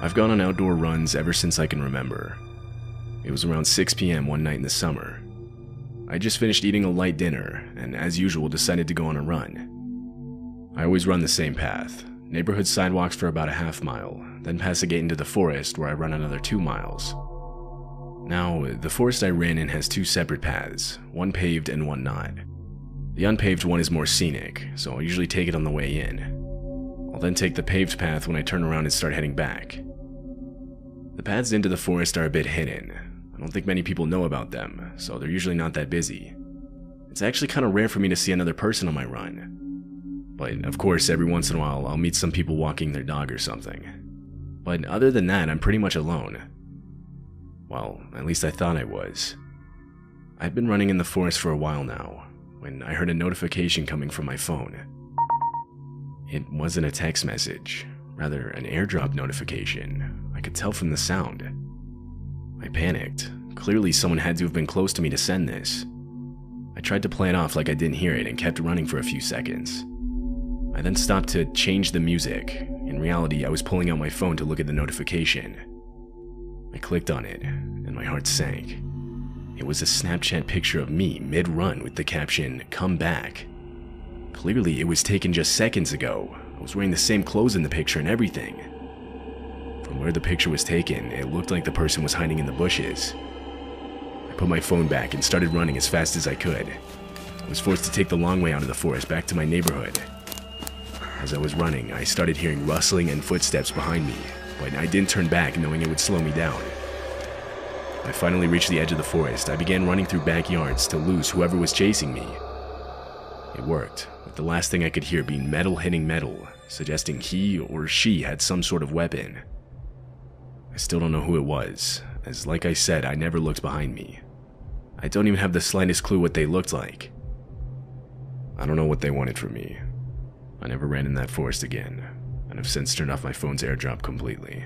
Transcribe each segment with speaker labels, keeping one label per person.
Speaker 1: I've gone on outdoor runs ever since I can remember. It was around 6 p.m. one night in the summer. I just finished eating a light dinner and, as usual, decided to go on a run. I always run the same path, neighborhood sidewalks for about a half mile, then pass a gate into the forest where I run another 2 miles. Now, the forest I ran in has 2 separate paths, one paved and one not. The unpaved one is more scenic, so I'll usually take it on the way in. I'll then take the paved path when I turn around and start heading back. The paths into the forest are a bit hidden. I don't think many people know about them, so they're usually not that busy. It's actually kind of rare for me to see another person on my run. But of course, every once in a while, I'll meet some people walking their dog or something. But other than that, I'm pretty much alone. Well, at least I thought I was. I'd been running in the forest for a while now, when I heard a notification coming from my phone. It wasn't a text message, rather an airdrop notification. I could tell from the sound. I panicked. Clearly someone had to have been close to me to send this. I tried to play it off like I didn't hear it and kept running for a few seconds. I then stopped to change the music. In reality, I was pulling out my phone to look at the notification. I clicked on it, and my heart sank. It was a Snapchat picture of me mid-run with the caption, "Come back." Clearly, it was taken just seconds ago. I was wearing the same clothes in the picture and everything. From where the picture was taken, it looked like the person was hiding in the bushes. I put my phone back and started running as fast as I could. I was forced to take the long way out of the forest back to my neighborhood. As I was running, I started hearing rustling and footsteps behind me, but I didn't turn back knowing it would slow me down. I finally reached the edge of the forest. I began running through backyards to lose whoever was chasing me. It worked, with the last thing I could hear being metal hitting metal, suggesting he or she had some sort of weapon. I still don't know who it was, as like I said, I never looked behind me. I don't even have the slightest clue what they looked like. I don't know what they wanted from me. I never ran in that forest again, and have since turned off my phone's airdrop completely.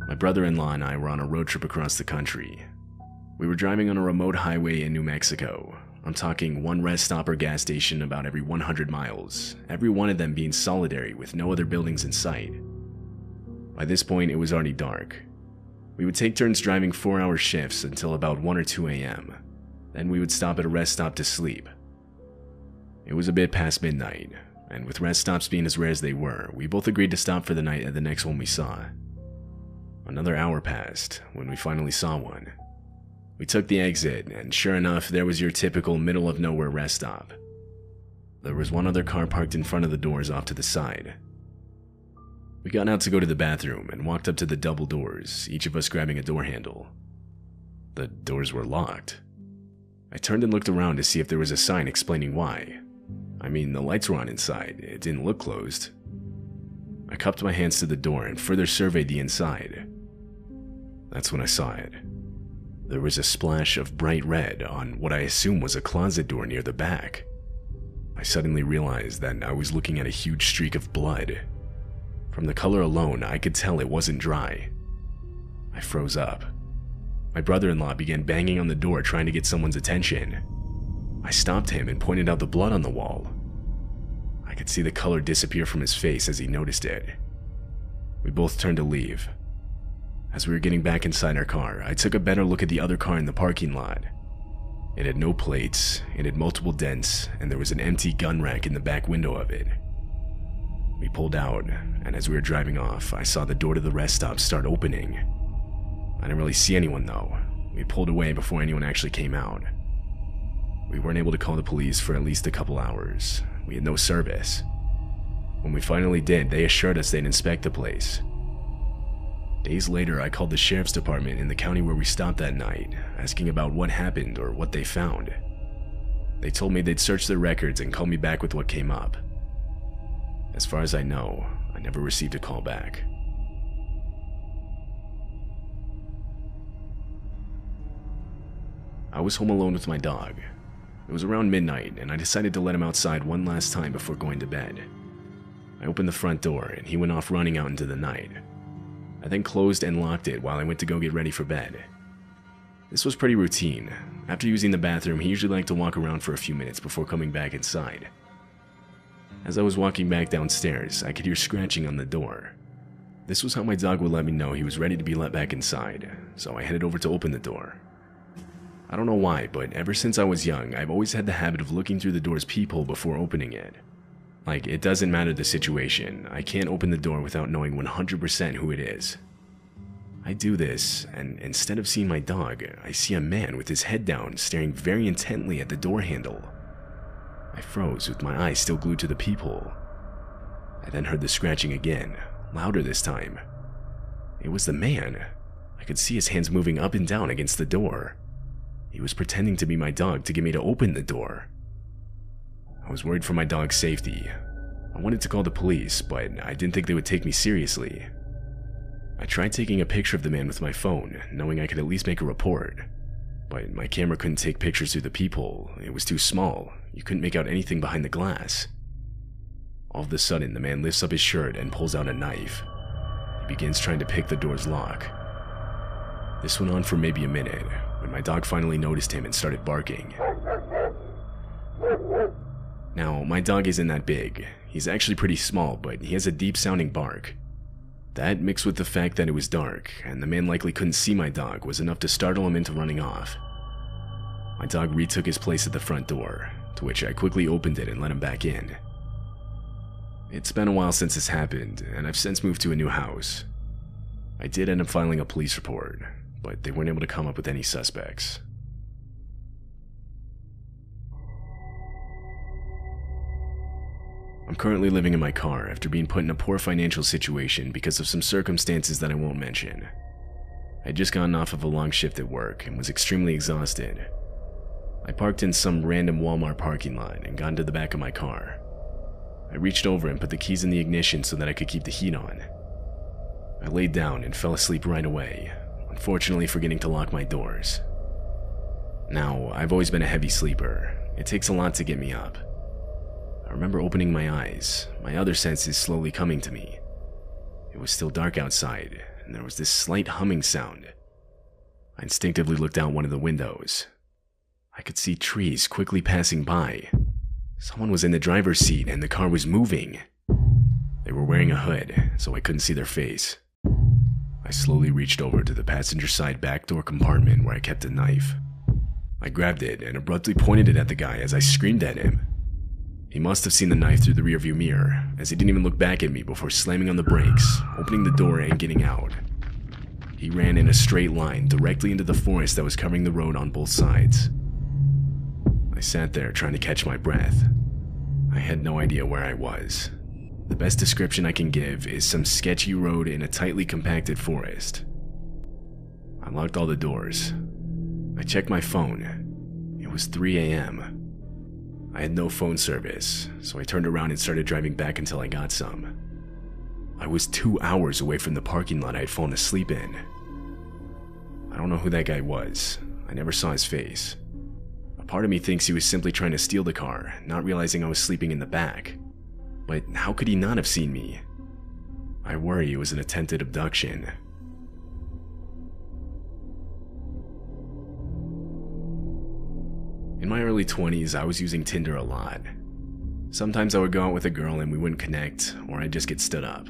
Speaker 1: My brother-in-law and I were on a road trip across the country. We were driving on a remote highway in New Mexico. I'm talking one rest stop or gas station about every 100 miles, every one of them being solitary with no other buildings in sight. By this point, it was already dark. We would take turns driving 4-hour shifts until about 1 or 2 a.m. Then we would stop at a rest stop to sleep. It was a bit past midnight, and with rest stops being as rare as they were, we both agreed to stop for the night at the next one we saw. Another hour passed when we finally saw one. We took the exit, and sure enough, there was your typical middle-of-nowhere rest stop. There was one other car parked in front of the doors off to the side. We got out to go to the bathroom and walked up to the double doors, each of us grabbing a door handle. The doors were locked. I turned and looked around to see if there was a sign explaining why. I mean, the lights were on inside, it didn't look closed. I cupped my hands to the door and further surveyed the inside. That's when I saw it. There was a splash of bright red on what I assume was a closet door near the back. I suddenly realized that I was looking at a huge streak of blood. From the color alone, I could tell it wasn't dry. I froze up. My brother-in-law began banging on the door trying to get someone's attention. I stopped him and pointed out the blood on the wall. I could see the color disappear from his face as he noticed it. We both turned to leave. As we were getting back inside our car, I took a better look at the other car in the parking lot. It had no plates, it had multiple dents, and there was an empty gun rack in the back window of it. We pulled out, and as we were driving off, I saw the door to the rest stop start opening. I didn't really see anyone though. We pulled away before anyone actually came out. We weren't able to call the police for at least a couple hours. We had no service. When we finally did, they assured us they'd inspect the place. Days later, I called the sheriff's department in the county where we stopped that night, asking about what happened or what they found. They told me they'd search their records and call me back with what came up. As far as I know, I never received a call back. I was home alone with my dog. It was around midnight, and I decided to let him outside one last time before going to bed. I opened the front door, and he went off running out into the night. I then closed and locked it while I went to go get ready for bed. This was pretty routine. After using the bathroom, he usually liked to walk around for a few minutes before coming back inside. As I was walking back downstairs, I could hear scratching on the door. This was how my dog would let me know he was ready to be let back inside, so I headed over to open the door. I don't know why, but ever since I was young, I've always had the habit of looking through the door's peephole before opening it. Like, it doesn't matter the situation, I can't open the door without knowing 100% who it is. I do this, and instead of seeing my dog, I see a man with his head down staring very intently at the door handle. I froze with my eyes still glued to the peephole. I then heard the scratching again, louder this time. It was the man. I could see his hands moving up and down against the door. He was pretending to be my dog to get me to open the door. I was worried for my dog's safety. I wanted to call the police, but I didn't think they would take me seriously. I tried taking a picture of the man with my phone, knowing I could at least make a report. But my camera couldn't take pictures through the peephole. It was too small. You couldn't make out anything behind the glass. All of a sudden, the man lifts up his shirt and pulls out a knife. He begins trying to pick the door's lock. This went on for maybe a minute, when my dog finally noticed him and started barking. Now, my dog isn't that big. He's actually pretty small, but he has a deep-sounding bark. That, mixed with the fact that it was dark, and the man likely couldn't see my dog, was enough to startle him into running off. My dog retook his place at the front door, to which I quickly opened it and let him back in. It's been a while since this happened, and I've since moved to a new house. I did end up filing a police report, but they weren't able to come up with any suspects. I'm currently living in my car after being put in a poor financial situation because of some circumstances that I won't mention. I'd just gotten off of a long shift at work and was extremely exhausted. I parked in some random Walmart parking lot and got into the back of my car. I reached over and put the keys in the ignition so that I could keep the heat on. I laid down and fell asleep right away, unfortunately forgetting to lock my doors. Now, I've always been a heavy sleeper. It takes a lot to get me up. I remember opening my eyes, my other senses slowly coming to me. It was still dark outside, and there was this slight humming sound. I instinctively looked out one of the windows. I could see trees quickly passing by. Someone was in the driver's seat and the car was moving. They were wearing a hood, so I couldn't see their face. I slowly reached over to the passenger side back door compartment where I kept a knife. I grabbed it and abruptly pointed it at the guy as I screamed at him. He must have seen the knife through the rearview mirror, as he didn't even look back at me before slamming on the brakes, opening the door and getting out. He ran in a straight line directly into the forest that was covering the road on both sides. I sat there trying to catch my breath. I had no idea where I was. The best description I can give is some sketchy road in a tightly compacted forest. I locked all the doors. I checked my phone. It was 3 a.m. I had no phone service, so I turned around and started driving back until I got some. I was 2 hours away from the parking lot I had fallen asleep in. I don't know who that guy was. I never saw his face. A part of me thinks he was simply trying to steal the car, not realizing I was sleeping in the back. But how could he not have seen me? I worry it was an attempted abduction. In my early 20s, I was using Tinder a lot. Sometimes I would go out with a girl and we wouldn't connect, or I'd just get stood up.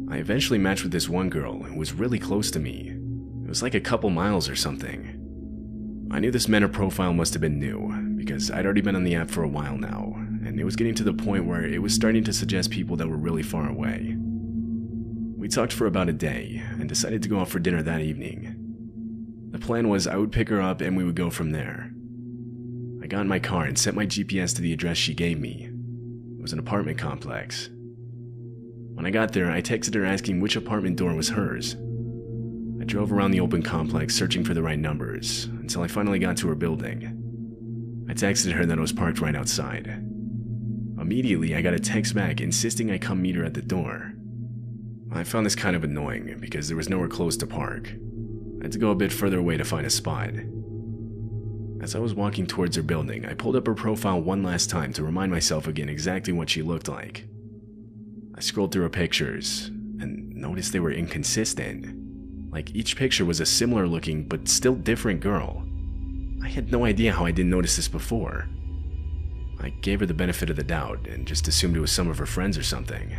Speaker 1: I eventually matched with this one girl who was really close to me. It was like a couple miles or something. I knew this meant her profile must have been new, because I'd already been on the app for a while now, and it was getting to the point where it was starting to suggest people that were really far away. We talked for about a day, and decided to go out for dinner that evening. The plan was I would pick her up and we would go from there. I got in my car and set my GPS to the address she gave me. It was an apartment complex. When I got there, I texted her asking which apartment door was hers. I drove around the open complex searching for the right numbers, until I finally got to her building. I texted her that I was parked right outside. Immediately, I got a text back insisting I come meet her at the door. I found this kind of annoying because there was nowhere close to park. I had to go a bit further away to find a spot. As I was walking towards her building, I pulled up her profile one last time to remind myself again exactly what she looked like. I scrolled through her pictures and noticed they were inconsistent. Like each picture was a similar looking but still different girl. I had no idea how I didn't notice this before. I gave her the benefit of the doubt and just assumed it was some of her friends or something.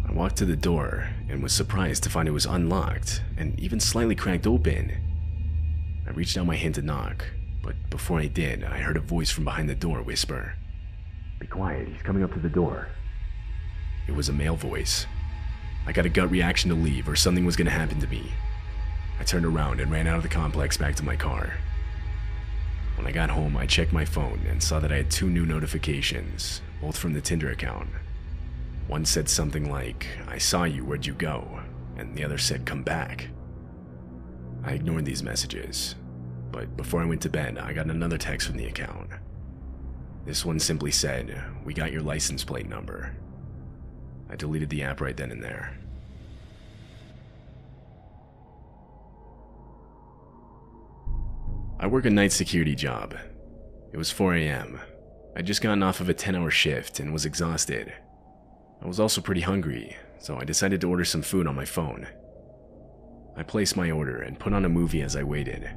Speaker 1: I walked to the door and was surprised to find it was unlocked and even slightly cracked open. I reached out my hand to knock, but before I did, I heard a voice from behind the door whisper, "Be quiet, he's coming up to the door." It was a male voice. I got a gut reaction to leave or something was going to happen to me. I turned around and ran out of the complex back to my car. When I got home, I checked my phone and saw that I had 2 new notifications, both from the Tinder account. One said something like, "I saw you, where'd you go?" and the other said, "Come back." I ignored these messages, but before I went to bed, I got another text from the account. This one simply said, "We got your license plate number." I deleted the app right then and there. I work a night security job. It was 4 a.m. I'd just gotten off of a 10-hour shift and was exhausted. I was also pretty hungry, so I decided to order some food on my phone. I placed my order and put on a movie as I waited.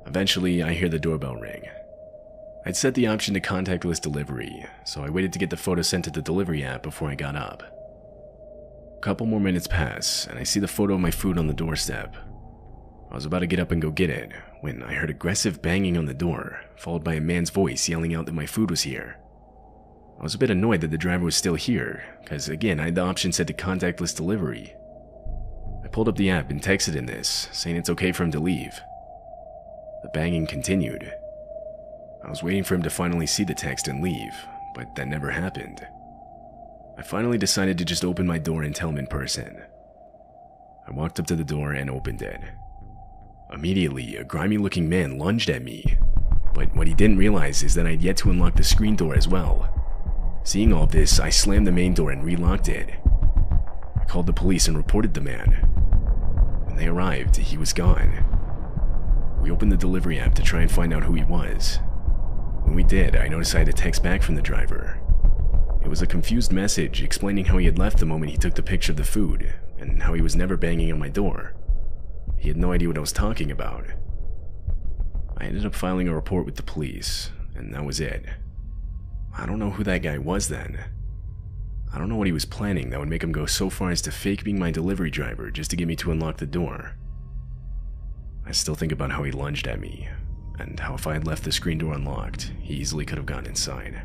Speaker 1: Eventually, I hear the doorbell ring. I'd set the option to contactless delivery, so I waited to get the photo sent to the delivery app before I got up. A couple more minutes pass, and I see the photo of my food on the doorstep. I was about to get up and go get it, when I heard aggressive banging on the door, followed by a man's voice yelling out that my food was here. I was a bit annoyed that the driver was still here, because again, I had the option set to contactless delivery. I pulled up the app and texted him this, saying it's okay for him to leave. The banging continued. I was waiting for him to finally see the text and leave, but that never happened. I finally decided to just open my door and tell him in person. I walked up to the door and opened it. Immediately, a grimy-looking man lunged at me, but what he didn't realize is that I'd yet to unlock the screen door as well. Seeing all this, I slammed the main door and relocked it. I called the police and reported the man. When they arrived, he was gone. We opened the delivery app to try and find out who he was. When we did, I noticed I had a text back from the driver. It was a confused message explaining how he had left the moment he took the picture of the food, and how he was never banging on my door. He had no idea what I was talking about. I ended up filing a report with the police, and that was it. I don't know who that guy was then. I don't know what he was planning that would make him go so far as to fake being my delivery driver just to get me to unlock the door. I still think about how he lunged at me, and how if I had left the screen door unlocked, he easily could have gotten inside.